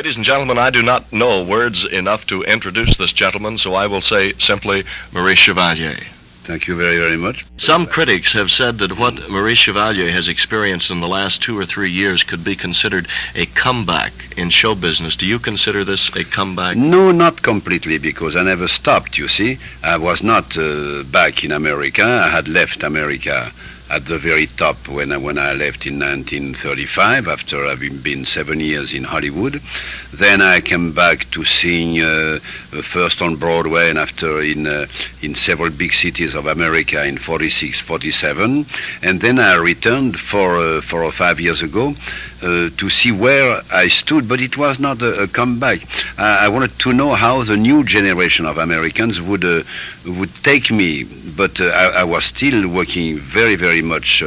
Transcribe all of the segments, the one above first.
Ladies and gentlemen, I do not know words enough to introduce this gentleman, so I will say simply Maurice Chevalier. Thank you very, very much. Some critics have said that what Maurice Chevalier has experienced in the last 2 or 3 years could be considered a comeback in show business. Do you consider this a comeback? No, not completely, because I never stopped, you see. I was not back in America. I had left America at the very top when I left in 1935, after having been 7 years in Hollywood. Then I came back to sing first on Broadway and after in several big cities of America in 46, 47. And then I returned 4 or 5 years ago to see where I stood, but it was not a comeback. I wanted to know how the new generation of Americans would take me, but I was still working very, very much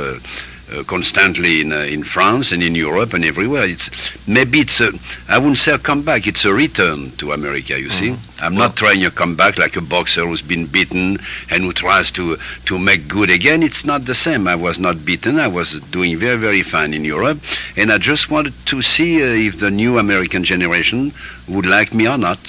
constantly in France and in Europe and everywhere. I wouldn't say a comeback, it's a return to America, you see. I'm not trying a comeback like a boxer who's been beaten and who tries to make good again. It's not the same. I was not beaten. I was doing very, very fine in Europe, and I just wanted to see if the new American generation would like me or not.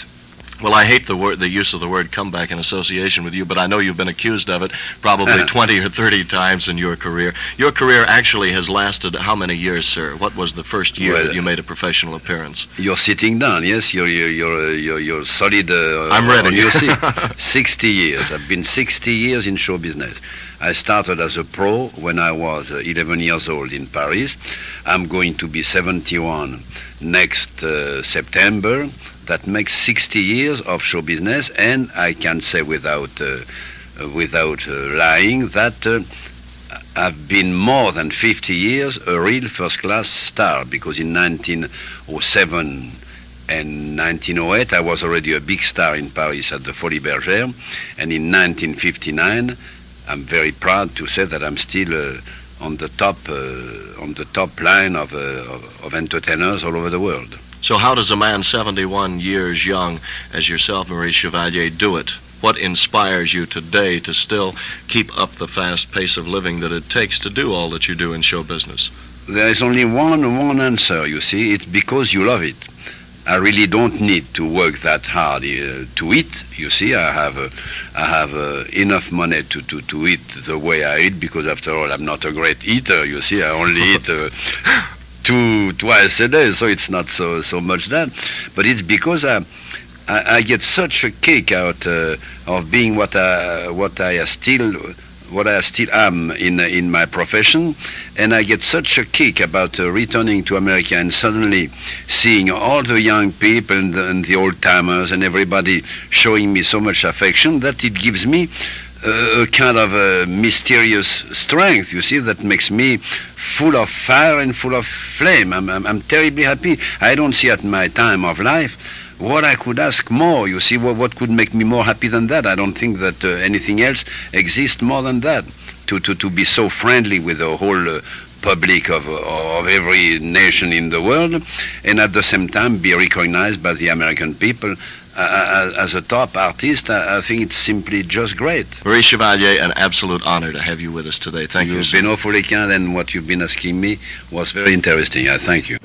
Well, I hate the use of the word comeback in association with you, but I know you've been accused of it probably 20 or 30 times in your career. Your career actually has lasted how many years, sir? What was the first year that you made a professional appearance? You're sitting down, yes? You're solid. I'm ready. On your seat. 60 years. I've been 60 years in show business. I started as a pro when I was 11 years old in Paris. I'm going to be 71 next September. That makes 60 years of show business, and I can say without lying that I've been more than 50 years a real first-class star, because in 1907 and 1908 I was already a big star in Paris at the Folies Bergère, and in 1959 I'm very proud to say that I'm still on the top line of entertainers all over the world. So how does a man 71 years young as yourself, Maurice Chevalier, do it? What inspires you today to still keep up the fast pace of living that it takes to do all that you do in show business? There is only one answer, you see. It's because you love it. I really don't need to work that hard to eat, you see. I have enough money to eat the way I eat, because after all I'm not a great eater, you see. I only eat twice a day, so it's not so much that. But it's because I get such a kick out of being what I still am in my profession, and I get such a kick about returning to America and suddenly seeing all the young people and the old timers and everybody showing me so much affection that it gives me a kind of a mysterious strength, you see, that makes me full of fire and full of flame. I'm terribly happy. I don't see at my time of life what I could ask more, you see. What could make me more happy than that? I don't think that anything else exists more than that. To be so friendly with the whole public of every nation in the world, and at the same time be recognized by the American people as a top artist. I think it's simply just great. Maurice Chevalier, an absolute honor to have you with us today. Thank you. You've been awfully kind, and what you've been asking me was very interesting. I thank you.